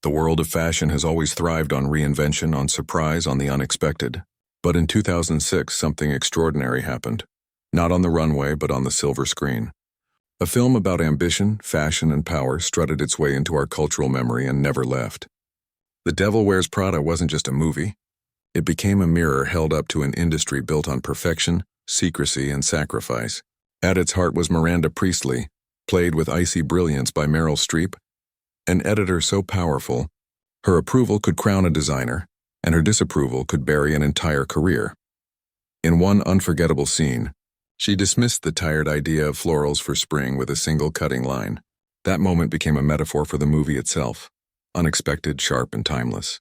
The world of fashion has always thrived on reinvention, on surprise, on the unexpected. But in 2006, something extraordinary happened. Not on the runway, but on the silver screen. A film about ambition, fashion, and power strutted its way into our cultural memory and never left. The Devil Wears Prada wasn't just a movie. It became a mirror held up to an industry built on perfection, secrecy, and sacrifice. At its heart was Miranda Priestly, played with icy brilliance by Meryl Streep, an editor so powerful, her approval could crown a designer, and her disapproval could bury an entire career. In one unforgettable scene, she dismissed the tired idea of florals for spring with a single cutting line. That moment became a metaphor for the movie itself, unexpected, sharp, and timeless.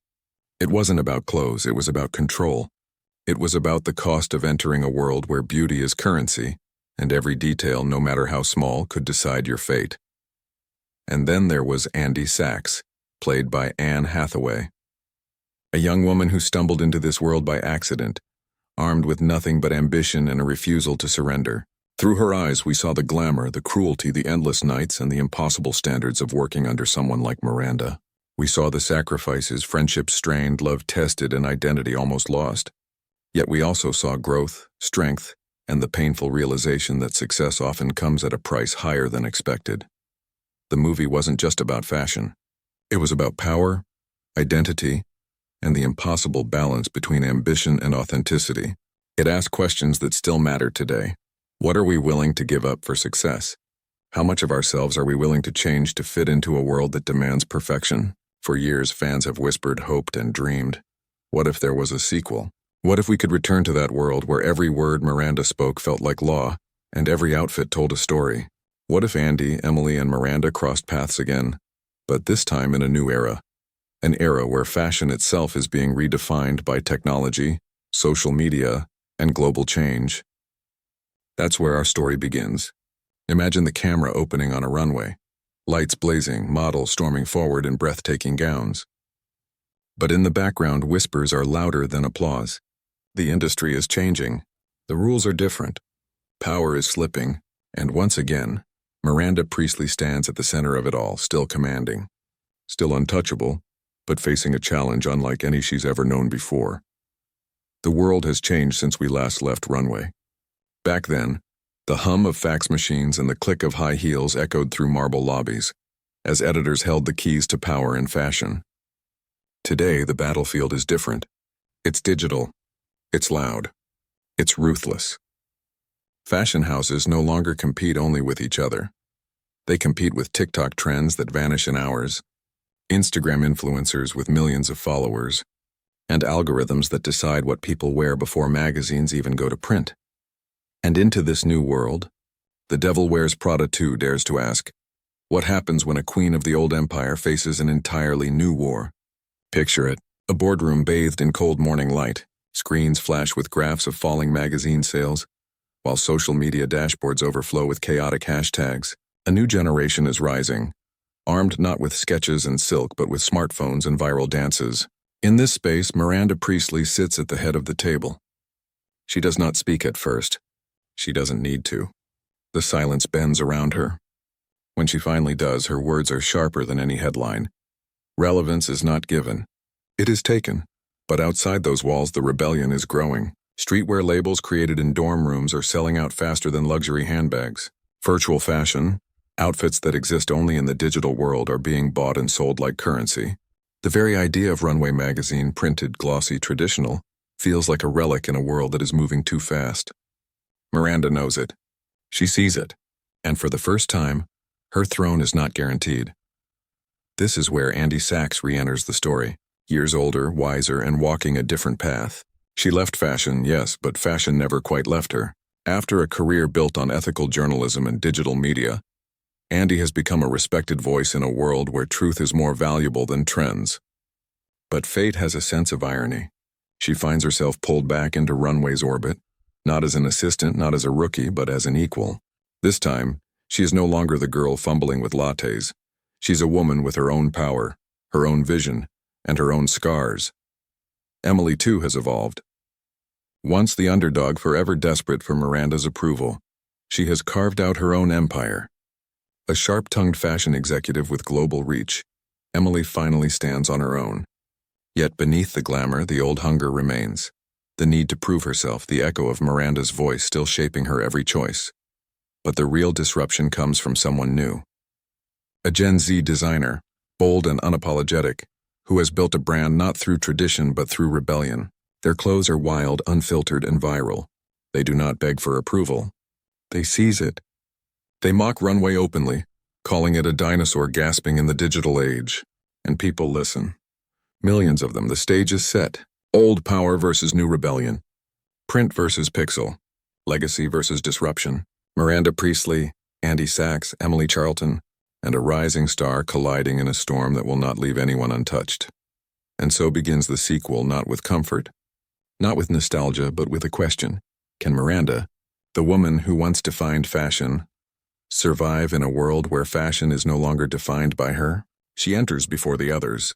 It wasn't about clothes, it was about control. It was about the cost of entering a world where beauty is currency, and every detail, no matter how small, could decide your fate. And then there was Sachs, played by Anne Hathaway. A young woman who stumbled into this world by accident, armed with nothing but ambition and a refusal to surrender. Through her eyes, we saw the glamour, the cruelty, the endless nights, and the impossible standards of working under someone like Miranda. We saw the sacrifices, friendships strained, love tested, and identity almost lost. Yet we also saw growth, strength, and the painful realization that success often comes at a price higher than expected. The movie wasn't just about fashion. It was about power, identity, and the impossible balance between ambition and authenticity. It asked questions that still matter today. What are we willing to give up for success? How much of ourselves are we willing to change to fit into a world that demands perfection? For years, fans have whispered, hoped, and dreamed. What if there was a sequel? What if we could return to that world where every word Miranda spoke felt like law, and every outfit told a story? What if Andy, Emily, and Miranda crossed paths again, but this time in a new era? An era where fashion itself is being redefined by technology, social media, and global change. That's where our story begins. Imagine the camera opening on a runway, lights blazing, models storming forward in breathtaking gowns. But in the background, whispers are louder than applause. The industry is changing. The rules are different. Power is slipping, and once again, Miranda Priestly stands at the center of it all, still commanding, still untouchable, but facing a challenge unlike any she's ever known before. The world has changed since we last left Runway. Back then, the hum of fax machines and the click of high heels echoed through marble lobbies, as editors held the keys to power in fashion. Today, the battlefield is different. It's digital, it's loud, it's ruthless. Fashion houses no longer compete only with each other. They compete with TikTok trends that vanish in hours, Instagram influencers with millions of followers, and algorithms that decide what people wear before magazines even go to print. And into this new world, The Devil Wears Prada 2 dares to ask, what happens when a queen of the old empire faces an entirely new war? Picture it, a boardroom bathed in cold morning light, screens flash with graphs of falling magazine sales, while social media dashboards overflow with chaotic hashtags. A new generation is rising, armed not with sketches and silk but with smartphones and viral dances. In this space, Miranda Priestly sits at the head of the table. She does not speak at first. She doesn't need to. The silence bends around her. When she finally does, her words are sharper than any headline. Relevance is not given. It is taken. But outside those walls, the rebellion is growing. Streetwear labels created in dorm rooms are selling out faster than luxury handbags. Virtual fashion, outfits that exist only in the digital world, are being bought and sold like currency. The very idea of Runway magazine, printed, glossy, traditional, feels like a relic in a world that is moving too fast. Miranda knows it. She sees it. And for the first time, her throne is not guaranteed. This is where Sachs re-enters the story. Years older, wiser, and walking a different path. She left fashion, yes, but fashion never quite left her. After a career built on ethical journalism and digital media, Andy has become a respected voice in a world where truth is more valuable than trends. But fate has a sense of irony. She finds herself pulled back into Runway's orbit, not as an assistant, not as a rookie, but as an equal. This time, she is no longer the girl fumbling with lattes. She's a woman with her own power, her own vision, and her own scars. Emily, too, has evolved. Once the underdog, forever desperate for Miranda's approval, she has carved out her own empire. A sharp-tongued fashion executive with global reach, Emily finally stands on her own. Yet beneath the glamour, the old hunger remains. The need to prove herself, the echo of Miranda's voice still shaping her every choice. But the real disruption comes from someone new. A Gen Z designer, bold and unapologetic, who has built a brand not through tradition but through rebellion. Their clothes are wild, unfiltered, and viral. They do not beg for approval. They seize it. They mock Runway openly, calling it a dinosaur gasping in the digital age. And people listen. Millions of them. The stage is set. Old power versus new rebellion. Print versus pixel. Legacy versus disruption. Miranda Priestly, Andy Sachs, Emily Charlton, and a rising star colliding in a storm that will not leave anyone untouched. And so begins the sequel, not with comfort, not with nostalgia, but with a question. Can Miranda, the woman who once defined fashion, survive in a world where fashion is no longer defined by her? She enters before the others.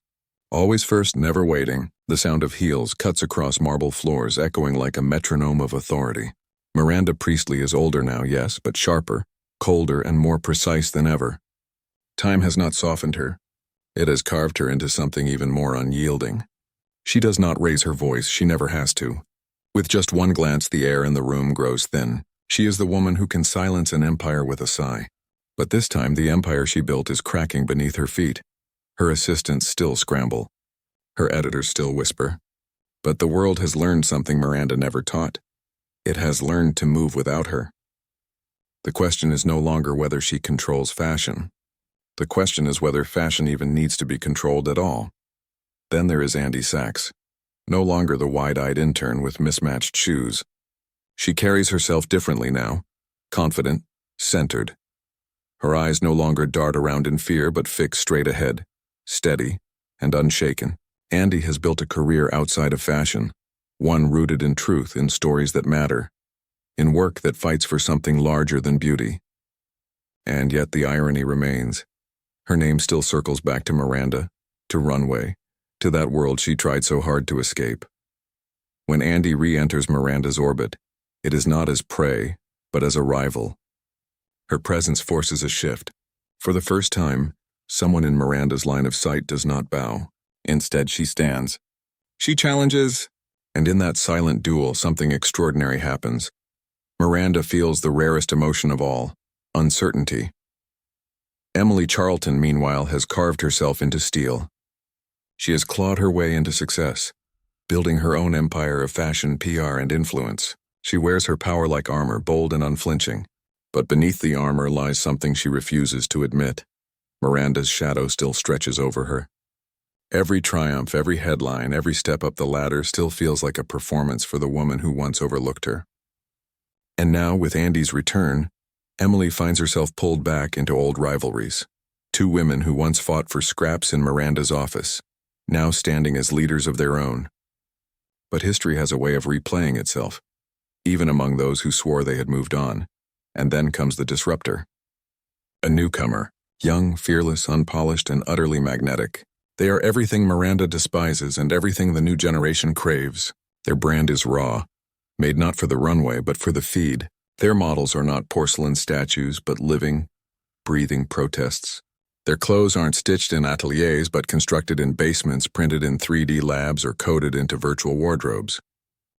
Always first, never waiting, the sound of heels cuts across marble floors, echoing like a metronome of authority. Miranda Priestly is older now, yes, but sharper, colder, and more precise than ever. Time has not softened her. It has carved her into something even more unyielding. She does not raise her voice, she never has to. With just one glance, the air in the room grows thin. She is the woman who can silence an empire with a sigh. But this time, the empire she built is cracking beneath her feet. Her assistants still scramble. Her editors still whisper. But the world has learned something Miranda never taught. It has learned to move without her. The question is no longer whether she controls fashion. The question is whether fashion even needs to be controlled at all. Then there is Andy Sachs, no longer the wide-eyed intern with mismatched shoes. She carries herself differently now, confident, centered. Her eyes no longer dart around in fear but fix straight ahead, steady and unshaken. Andy has built a career outside of fashion, one rooted in truth, in stories that matter, in work that fights for something larger than beauty. And yet the irony remains. Her name still circles back to Miranda, to Runway, to that world she tried so hard to escape. When Andy re-enters Miranda's orbit, it is not as prey, but as a rival. Her presence forces a shift. For the first time, someone in Miranda's line of sight does not bow. Instead, she stands. She challenges, and in that silent duel, something extraordinary happens. Miranda feels the rarest emotion of all, uncertainty. Emily Charlton, meanwhile, has carved herself into steel. She has clawed her way into success, building her own empire of fashion, PR, and influence. She wears her power like armor, bold and unflinching. But beneath the armor lies something she refuses to admit. Miranda's shadow still stretches over her. Every triumph, every headline, every step up the ladder still feels like a performance for the woman who once overlooked her. And now, with Andy's return, Emily finds herself pulled back into old rivalries. Two women who once fought for scraps in Miranda's office, now standing as leaders of their own. But history has a way of replaying itself, even among those who swore they had moved on. And then comes the disruptor. A newcomer, young, fearless, unpolished, and utterly magnetic. They are everything Miranda despises and everything the new generation craves. Their brand is raw, made not for the runway but for the feed. Their models are not porcelain statues but living, breathing protests. Their clothes aren't stitched in ateliers but constructed in basements, printed in 3D labs, or coded into virtual wardrobes.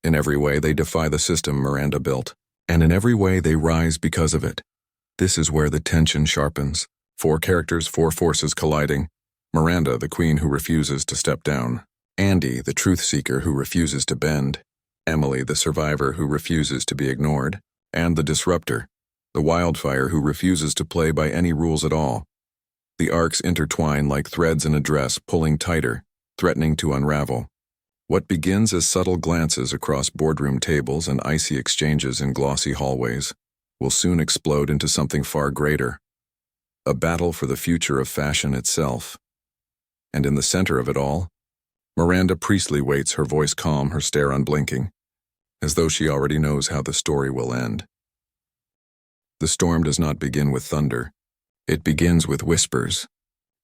In every way, they defy the system Miranda built. And in every way, they rise because of it. This is where the tension sharpens. 4 characters, 4 forces colliding. Miranda, the queen who refuses to step down. Andy, the truth seeker who refuses to bend. Emily, the survivor who refuses to be ignored. And the disruptor, the wildfire who refuses to play by any rules at all. The arcs intertwine like threads in a dress, pulling tighter, threatening to unravel. What begins as subtle glances across boardroom tables and icy exchanges in glossy hallways will soon explode into something far greater. A battle for the future of fashion itself. And in the center of it all, Miranda Priestly waits, her voice calm, her stare unblinking, as though she already knows how the story will end. The storm does not begin with thunder. It begins with whispers.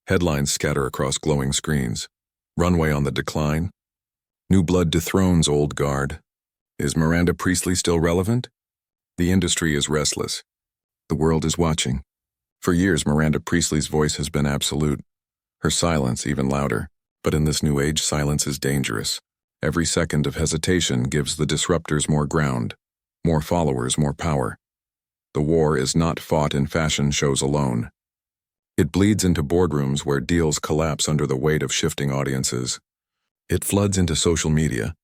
Headlines scatter across glowing screens. Runway on the decline. New blood dethrones old guard. Is Miranda Priestly still relevant? The industry is restless. The world is watching. For years, Miranda Priestly's voice has been absolute. Her silence even louder. But in this new age, silence is dangerous. Every second of hesitation gives the disruptors more ground, more followers, more power. The war is not fought in fashion shows alone. It bleeds into boardrooms where deals collapse under the weight of shifting audiences. It floods into social media,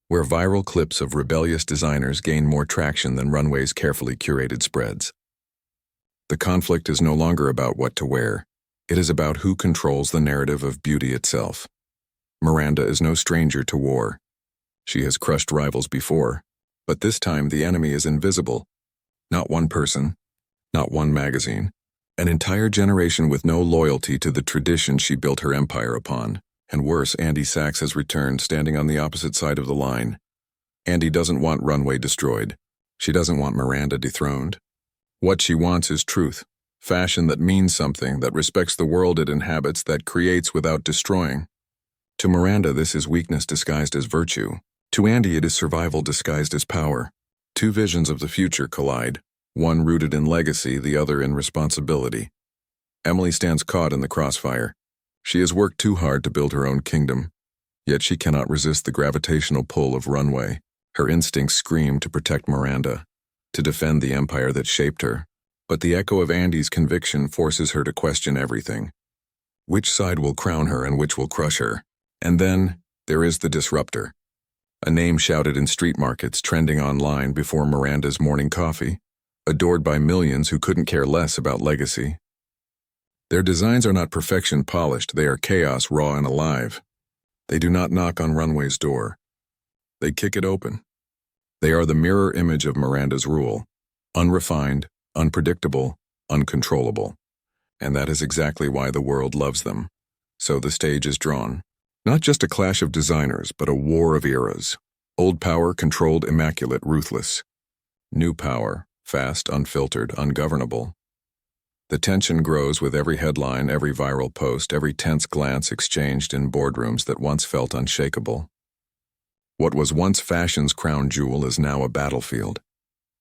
where viral clips of rebellious designers gain more traction than Runway's carefully curated spreads. The conflict is no longer about what to wear. It is about who controls the narrative of beauty itself. Miranda is no stranger to war. She has crushed rivals before, but this time the enemy is invisible. Not one person, not one magazine, an entire generation with no loyalty to the tradition she built her empire upon. And worse, Sachs has returned, standing on the opposite side of the line. Andy doesn't want Runway destroyed. She doesn't want Miranda dethroned. What she wants is truth, fashion that means something, that respects the world it inhabits, that creates without destroying. To Miranda, this is weakness disguised as virtue. To Andy, it is survival disguised as power. Two visions of the future collide, one rooted in legacy, the other in responsibility. Emily stands caught in the crossfire. She has worked too hard to build her own kingdom, yet she cannot resist the gravitational pull of Runway. Her instincts scream to protect Miranda, to defend the empire that shaped her. But the echo of Andy's conviction forces her to question everything. Which side will crown her and which will crush her? And then, there is the disruptor. A name shouted in street markets, trending online before Miranda's morning coffee, adored by millions who couldn't care less about legacy. Their designs are not perfection polished, they are chaos raw and alive. They do not knock on Runway's door. They kick it open. They are the mirror image of Miranda's rule, unrefined, unpredictable, uncontrollable. And that is exactly why the world loves them. So the stage is drawn. Not just a clash of designers, but a war of eras. Old power, controlled, immaculate, ruthless. New power, fast, unfiltered, ungovernable. The tension grows with every headline, every viral post, every tense glance exchanged in boardrooms that once felt unshakable. What was once fashion's crown jewel is now a battlefield.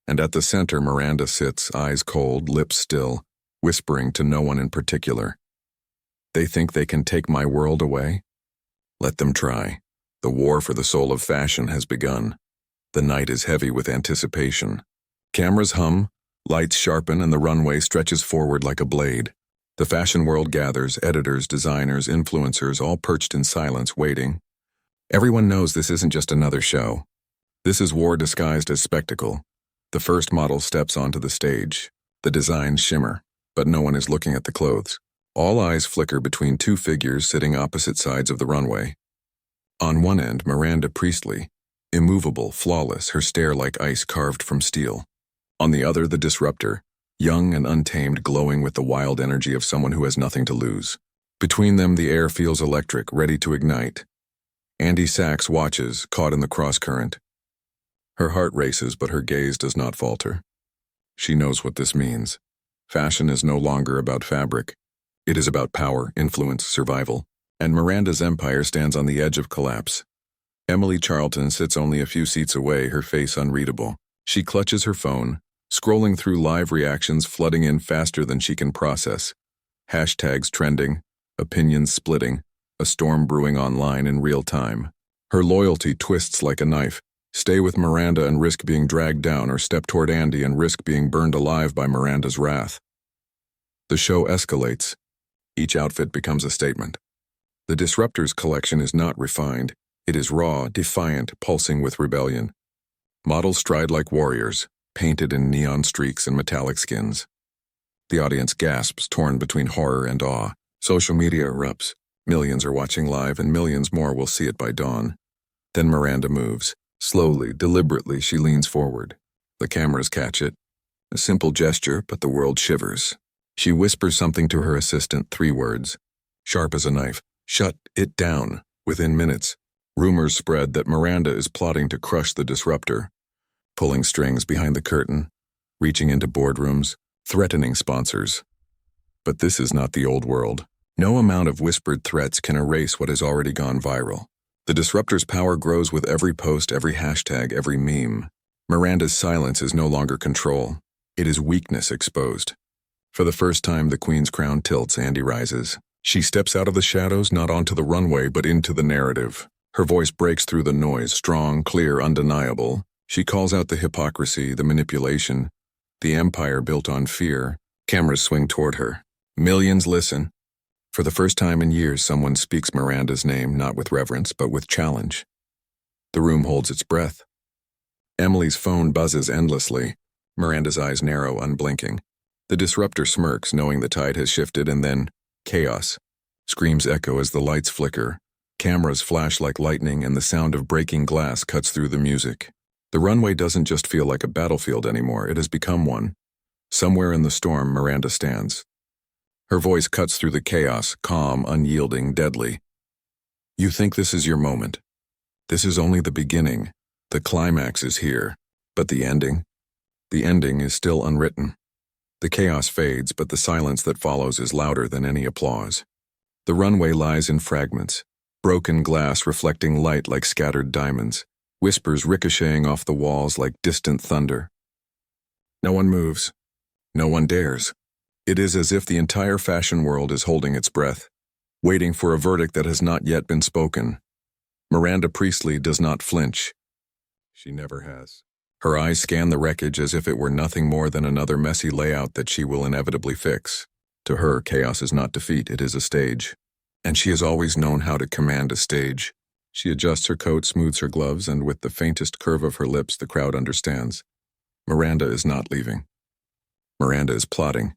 And at the center, Miranda sits, eyes cold, lips still, whispering to no one in particular. They think they can take my world away? Let them try. The war for the soul of fashion has begun. The night is heavy with anticipation. Cameras hum, lights sharpen, and the runway stretches forward like a blade. The fashion world gathers, editors, designers, influencers, all perched in silence, waiting. Everyone knows this isn't just another show. This is war disguised as spectacle. The first model steps onto the stage. The designs shimmer, but no one is looking at the clothes. All eyes flicker between two figures sitting opposite sides of the runway. On one end, Miranda Priestly, immovable, flawless, her stare like ice carved from steel. On the other, the disruptor, young and untamed, glowing with the wild energy of someone who has nothing to lose. Between them, the air feels electric, ready to ignite. Sachs watches, caught in the crosscurrent. Her heart races, but her gaze does not falter. She knows what this means. Fashion is no longer about fabric. It is about power, influence, survival. And Miranda's empire stands on the edge of collapse. Emily Charlton sits only a few seats away, her face unreadable. She clutches her phone, scrolling through live reactions flooding in faster than she can process. Hashtags trending, opinions splitting, a storm brewing online in real time. Her loyalty twists like a knife. Stay with Miranda and risk being dragged down, or step toward Andy and risk being burned alive by Miranda's wrath. The show escalates. Each outfit becomes a statement. The Disruptors collection is not refined. It is raw, defiant, pulsing with rebellion. Models stride like warriors, painted in neon streaks and metallic skins. The audience gasps, torn between horror and awe. Social media erupts. Millions are watching live, and millions more will see it by dawn. Then Miranda moves. Slowly, deliberately, she leans forward. The cameras catch it. A simple gesture, but the world shivers. She whispers something to her assistant, 3 words. Sharp as a knife. Shut it down. Within minutes, rumors spread that Miranda is plotting to crush the disruptor, pulling strings behind the curtain, reaching into boardrooms, threatening sponsors. But this is not the old world. No amount of whispered threats can erase what has already gone viral. The disruptor's power grows with every post, every hashtag, every meme. Miranda's silence is no longer control. It is weakness exposed. For the first time, the queen's crown tilts. Andy rises. She steps out of the shadows, not onto the runway, but into the narrative. Her voice breaks through the noise, strong, clear, undeniable. She calls out the hypocrisy, the manipulation, the empire built on fear. Cameras swing toward her. Millions listen. For the first time in years, someone speaks Miranda's name, not with reverence, but with challenge. The room holds its breath. Emily's phone buzzes endlessly. Miranda's eyes narrow, unblinking. The disruptor smirks, knowing the tide has shifted, and then chaos. Screams echo as the lights flicker. Cameras flash like lightning, and the sound of breaking glass cuts through the music. The runway doesn't just feel like a battlefield anymore, it has become one. Somewhere in the storm, Miranda stands. Her voice cuts through the chaos, calm, unyielding, deadly. You think this is your moment. This is only the beginning. The climax is here. But the ending? The ending is still unwritten. The chaos fades, but the silence that follows is louder than any applause. The runway lies in fragments, broken glass reflecting light like scattered diamonds, whispers ricocheting off the walls like distant thunder. No one moves. No one dares. It is as if the entire fashion world is holding its breath, waiting for a verdict that has not yet been spoken. Miranda Priestly does not flinch. She never has. Her eyes scan the wreckage as if it were nothing more than another messy layout that she will inevitably fix. To her, chaos is not defeat, it is a stage. And she has always known how to command a stage. She adjusts her coat, smooths her gloves, and with the faintest curve of her lips, the crowd understands. Miranda is not leaving. Miranda is plotting.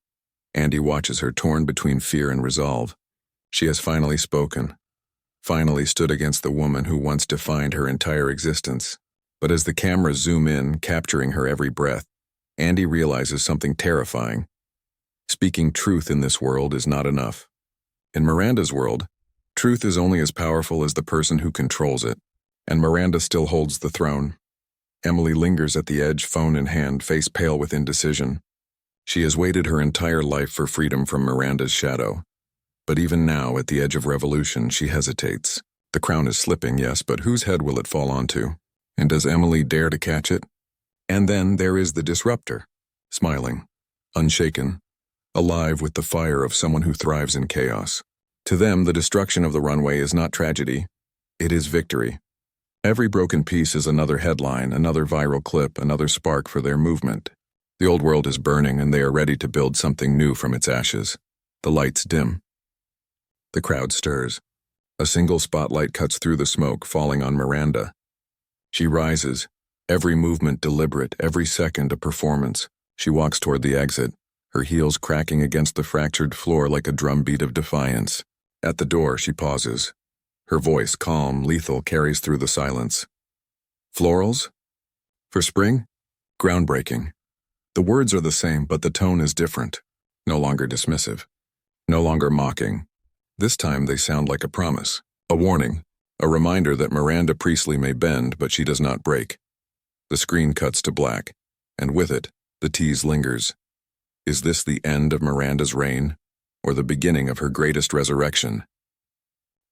Andy watches her, torn between fear and resolve. She has finally spoken. Finally stood against the woman who once defined her entire existence. But as the cameras zoom in, capturing her every breath, Andy realizes something terrifying. Speaking truth in this world is not enough. In Miranda's world, truth is only as powerful as the person who controls it, and Miranda still holds the throne. Emily lingers at the edge, phone in hand, face pale with indecision. She has waited her entire life for freedom from Miranda's shadow. But even now, at the edge of revolution, she hesitates. The crown is slipping, yes, but whose head will it fall onto? And does Emily dare to catch it? And then there is the disruptor, smiling, unshaken, alive with the fire of someone who thrives in chaos. To them, the destruction of the runway is not tragedy, it is victory. Every broken piece is another headline, another viral clip, another spark for their movement. The old world is burning, and they are ready to build something new from its ashes. The lights dim. The crowd stirs. A single spotlight cuts through the smoke, falling on Miranda. She rises, every movement deliberate, every second a performance. She walks toward the exit, her heels cracking against the fractured floor like a drumbeat of defiance. At the door, she pauses. Her voice, calm, lethal, carries through the silence. Florals? For spring? Groundbreaking. The words are the same, but the tone is different. No longer dismissive. No longer mocking. This time they sound like a promise, a warning, a reminder that Miranda Priestly may bend, but she does not break. The screen cuts to black, and with it, the tease lingers. Is this the end of Miranda's reign, or the beginning of her greatest resurrection?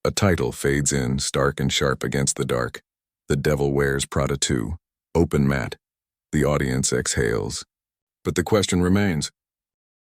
A title fades in, stark and sharp against the dark. The Devil Wears Prada 2. Open mat. The audience exhales. But the question remains,